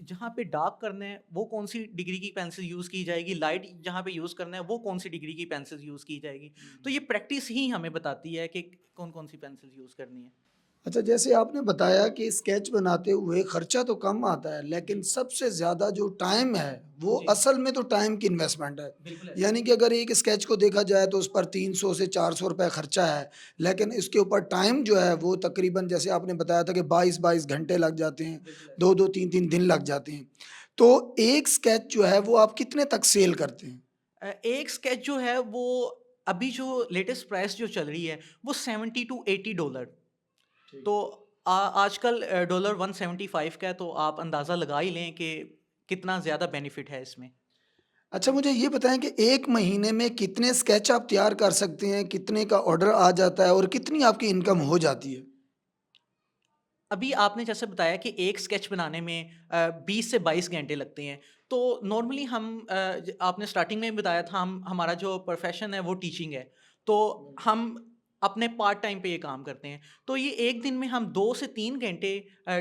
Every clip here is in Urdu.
جہاں پہ ڈارک کرنا ہے وہ کون سی ڈگری کی پینسل یوز کی جائے گی, لائٹ جہاں پہ یوز کرنا ہے وہ کون سی ڈگری کی پینسل یوز کی جائے گی. تو یہ پریکٹس ہی ہمیں بتاتی ہے کہ کون کون سی پینسل یوز کرنی ہے. اچھا، جیسے آپ نے بتایا کہ اسکیچ بناتے ہوئے خرچہ تو کم آتا ہے، لیکن سب سے زیادہ جو ٹائم ہے وہ جی اصل میں تو ٹائم کی انویسٹمنٹ ہے. بالکل ایسا یعنی کہ اگر ایک اسکیچ کو دیکھا جائے تو اس پر 300 سے 400 روپے خرچہ ہے، لیکن اس کے اوپر ٹائم جو ہے وہ تقریباً جیسے آپ نے بتایا تھا کہ 22 گھنٹے لگ جاتے ہیں، بالکل ایسا 2 3 دن لگ جاتے ہیں. تو ایک اسکیچ جو ہے وہ آپ کتنے تک سیل کرتے ہیں؟ ایک اسکیچ جو ہے وہ ابھی جو لیٹسٹ پرائس جو چل رہی ہے وہ $70 to $80. تو آج کل ڈالر 175 کا ہے, تو آپ اندازہ لگا ہی لیں کہ کتنا زیادہ بینیفٹ ہے اس میں. اچھا، مجھے یہ بتائیں کہ ایک مہینے میں کتنے اسکیچ آپ تیار کر سکتے ہیں، کتنے کا آرڈر آ جاتا ہے اور کتنی آپ کی انکم ہو جاتی ہے؟ ابھی آپ نے جیسے بتایا کہ ایک اسکیچ بنانے میں 20 سے 22 گھنٹے لگتے ہیں. تو نارملی ہم آپ نے اسٹارٹنگ میں بتایا تھا ہمارا جو پروفیشن ہے وہ ٹیچنگ ہے, تو ہم اپنے پارٹ ٹائم پہ یہ کام کرتے ہیں. تو یہ ایک دن میں ہم 2 سے 3 گھنٹے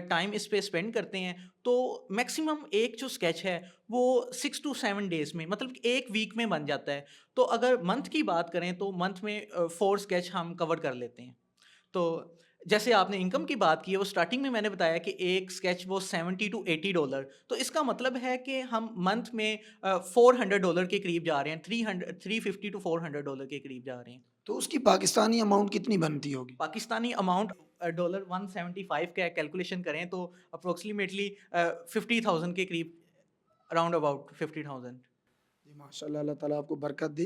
ٹائم اس پہ اسپینڈ کرتے ہیں. تو میکسیمم ایک جو اسکیچ ہے وہ 6 to 7 days میں, مطلب ایک ویک میں بن جاتا ہے. تو اگر منتھ کی بات کریں تو منتھ میں 4 اسکیچ ہم کور کر لیتے ہیں. تو جیسے آپ نے انکم کی بات کی ہے, وہ اسٹارٹنگ میں نے بتایا کہ ایک اسکیچ وہ $70 to $80. تو اس کا مطلب ہے کہ ہم منتھ میں $400 کے قریب جا رہے ہیں, 350 to $400 کے قریب جا رہے ہیں. تو اس کی پاکستانی اماؤنٹ کتنی بنتی ہوگی؟ پاکستانی اماؤنٹ ڈالر 175 کا کیلکولیشن کریں تو اپروکسیمیٹلی 50,000 کے قریب, اراؤنڈ اباؤٹ 50,000. جی ماشاء اللہ، اللہ تعالیٰ آپ کو برکت دے.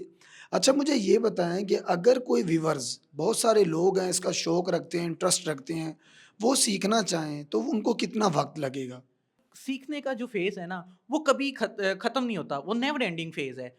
اچھا، مجھے یہ بتائیں کہ اگر کوئی ویورز، بہت سارے لوگ ہیں اس کا شوق رکھتے ہیں، انٹرسٹ رکھتے ہیں، وہ سیکھنا چاہیں تو ان کو کتنا وقت لگے گا؟ سیکھنے کا جو فیز ہے نا وہ کبھی ختم نہیں ہوتا, وہ نیور اینڈنگ فیز ہے.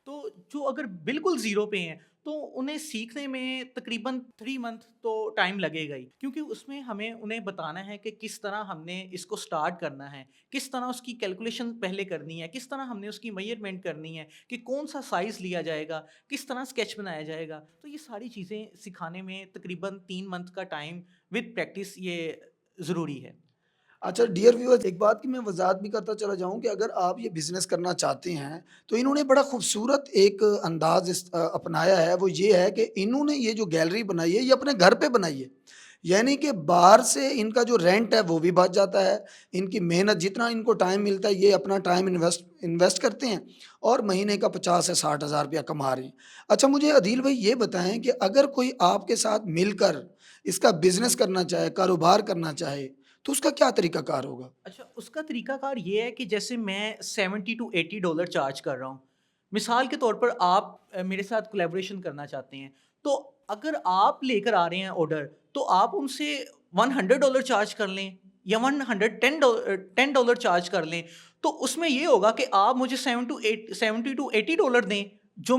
تو جو اگر بالکل زیرو پہ ہیں تو انہیں سیکھنے میں تقریباً 3 منتھ تو ٹائم لگے گا ہی, کیونکہ اس میں ہمیں انہیں بتانا ہے کہ کس طرح ہم نے اس کو سٹارٹ کرنا ہے, کس طرح اس کی کیلکولیشن پہلے کرنی ہے, کس طرح ہم نے اس کی میئرمنٹ کرنی ہے, کہ کون سا سائز لیا جائے گا, کس طرح اسکیچ بنایا جائے گا. تو یہ ساری چیزیں سکھانے میں تقریباً 3 منتھ کا ٹائم ود پریکٹس یہ ضروری ہے. اچھا ڈیئر ویورز، ایک بات کی میں وضاحت بھی کرتا چلا جاؤں کہ اگر آپ یہ بزنس کرنا چاہتے ہیں تو انہوں نے بڑا خوبصورت ایک انداز اپنایا ہے. وہ یہ ہے کہ انہوں نے یہ جو گیلری بنائی ہے یہ اپنے گھر پہ بنائی ہے. یعنی کہ باہر سے ان کا جو رینٹ ہے وہ بھی بچ جاتا ہے. ان کی محنت، جتنا ان کو ٹائم ملتا ہے یہ اپنا ٹائم انویسٹ کرتے ہیں اور مہینے کا 50 سے 60 ہزار روپیہ کما رہے ہیں. اچھا، مجھے عدیل بھائی یہ بتائیں کہ اگر کوئی آپ کے ساتھ مل کر اس کا بزنس کرنا چاہے، کاروبار کرنا چاہے، تو اس کا کیا طریقہ کار ہوگا؟ اچھا, اس کا طریقہ کار یہ ہے کہ جیسے میں $70 to $80 چارج کر رہا ہوں, مثال کے طور پر آپ میرے ساتھ کولیبوریشن کرنا چاہتے ہیں, تو اگر آپ لے کر آ رہے ہیں آرڈر تو آپ ان سے $100 چارج کر لیں یا $110 چارج کر لیں. تو اس میں یہ ہوگا کہ آپ مجھے $70 to $80 دیں جو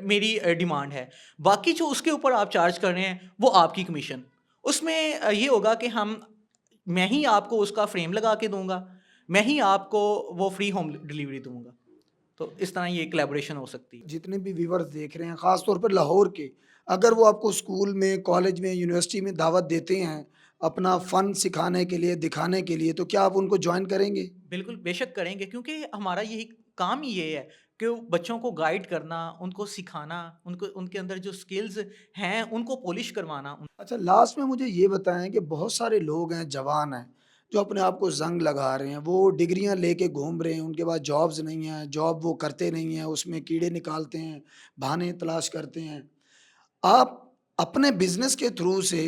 میری ڈیمانڈ ہے. باقی جو اس کے اوپر آپ چارج کر رہے ہیں وہ آپ کی کمیشن. اس میں یہ ہوگا کہ میں ہی آپ کو اس کا فریم لگا کے دوں گا, میں ہی آپ کو وہ فری ہوم ڈلیوری دوں گا. تو اس طرح یہ کولیبوریشن ہو سکتی ہے. جتنے بھی ویورز دیکھ رہے ہیں، خاص طور پر لاہور کے، اگر وہ آپ کو اسکول میں، کالج میں، یونیورسٹی میں دعوت دیتے ہیں اپنا فن سکھانے کے لیے، دکھانے کے لیے، تو کیا آپ ان کو جوائن کریں گے؟ بالکل بے شک کریں گے, کیونکہ ہمارا یہی کام ہی یہ ہے کہ بچوں کو گائیڈ کرنا, ان کو سکھانا, ان کے اندر جو سکلز ہیں ان کو پولش کروانا. اچھا، لاسٹ میں مجھے یہ بتائیں کہ بہت سارے لوگ ہیں، جوان ہیں، جو اپنے آپ کو زنگ لگا رہے ہیں، وہ ڈگریاں لے کے گھوم رہے ہیں، ان کے پاس جابز نہیں ہیں، جاب وہ کرتے نہیں ہیں، اس میں کیڑے نکالتے ہیں، بہانے تلاش کرتے ہیں. آپ اپنے بزنس کے تھرو سے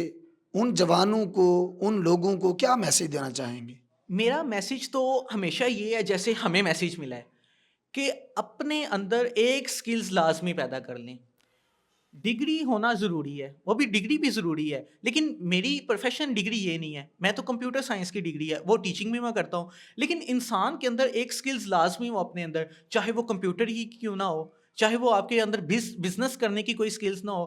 ان جوانوں کو، ان لوگوں کو کیا میسج دینا چاہیں گے؟ میرا میسج تو ہمیشہ یہ ہے جیسے ہمیں میسج ملا ہے کہ اپنے اندر ایک سکلز لازمی پیدا کر لیں. ڈگری ہونا ضروری ہے, وہ بھی ڈگری بھی ضروری ہے, لیکن میری پروفیشن ڈگری یہ نہیں ہے. میں تو کمپیوٹر سائنس کی ڈگری ہے, وہ ٹیچنگ بھی میں کرتا ہوں, لیکن انسان کے اندر ایک سکلز لازمی ہو اپنے اندر, چاہے وہ کمپیوٹر ہی کیوں نہ ہو, چاہے وہ آپ کے اندر بزنس کرنے کی کوئی سکلز نہ ہو,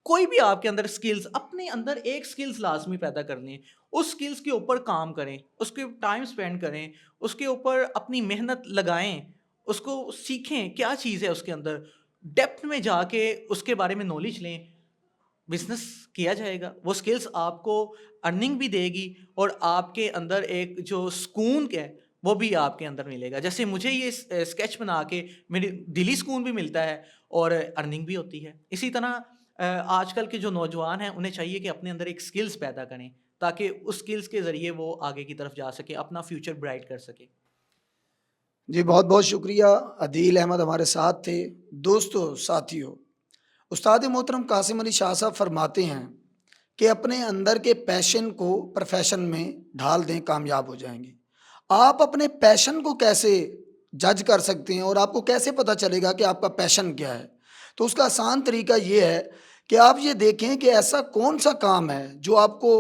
کوئی بھی آپ کے اندر سکلز, اپنے اندر ایک سکلز لازمی پیدا کر لیں. اس سکلز کے اوپر کام کریں, اس کے ٹائم سپینڈ کریں, اس کے اوپر اپنی محنت لگائیں, اس کو سیکھیں کیا چیز ہے اس کے اندر, ڈیپتھ میں جا کے اس کے بارے میں نالج لیں. بزنس کیا جائے گا, وہ سکلز آپ کو ارننگ بھی دے گی اور آپ کے اندر ایک جو سکون ہے وہ بھی آپ کے اندر ملے گا. جیسے مجھے یہ اسکیچ بنا کے میری دلی سکون بھی ملتا ہے اور ارننگ بھی ہوتی ہے. اسی طرح آج کل کے جو نوجوان ہیں انہیں چاہیے کہ اپنے اندر ایک سکلز پیدا کریں تاکہ اس سکلز کے ذریعے وہ آگے کی طرف جا سکے, اپنا فیوچر برائٹ کر سکے. جی بہت بہت شکریہ. عدیل احمد ہمارے ساتھ تھے. دوستو ساتھیو, استاد محترم قاسم علی شاہ صاحب فرماتے ہیں کہ اپنے اندر کے پیشن کو پروفیشن میں ڈھال دیں, کامیاب ہو جائیں گے. آپ اپنے پیشن کو کیسے جج کر سکتے ہیں اور آپ کو کیسے پتہ چلے گا کہ آپ کا پیشن کیا ہے؟ تو اس کا آسان طریقہ یہ ہے کہ آپ یہ دیکھیں کہ ایسا کون سا کام ہے جو آپ کو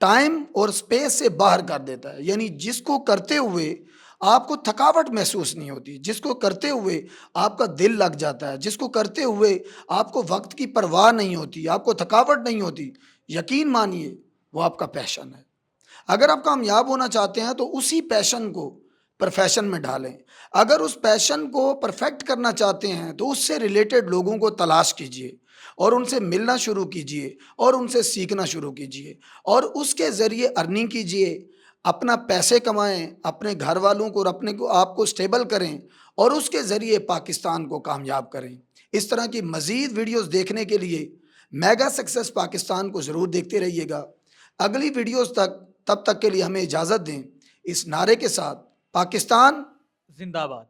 ٹائم اور اسپیس سے باہر کر دیتا ہے, یعنی جس کو کرتے ہوئے آپ کو تھکاوٹ محسوس نہیں ہوتی, جس کو کرتے ہوئے آپ کا دل لگ جاتا ہے, جس کو کرتے ہوئے آپ کو وقت کی پرواہ نہیں ہوتی, آپ کو تھکاوٹ نہیں ہوتی. یقین مانیے وہ آپ کا پیشن ہے. اگر آپ کامیاب ہونا چاہتے ہیں تو اسی پیشن کو پروفیشن میں ڈالیں. اگر اس پیشن کو پرفیکٹ کرنا چاہتے ہیں تو اس سے ریلیٹڈ لوگوں کو تلاش کیجئے اور ان سے ملنا شروع کیجئے اور ان سے سیکھنا شروع کیجئے اور اس کے ذریعے ارننگ کیجئے, اپنا پیسے کمائیں, اپنے گھر والوں کو اور اپنے کو آپ کو سٹیبل کریں اور اس کے ذریعے پاکستان کو کامیاب کریں. اس طرح کی مزید ویڈیوز دیکھنے کے لیے میگا سکسیس پاکستان کو ضرور دیکھتے رہیے گا. اگلی ویڈیوز تب تک کے لیے ہمیں اجازت دیں اس نعرے کے ساتھ, پاکستان زندہ باد.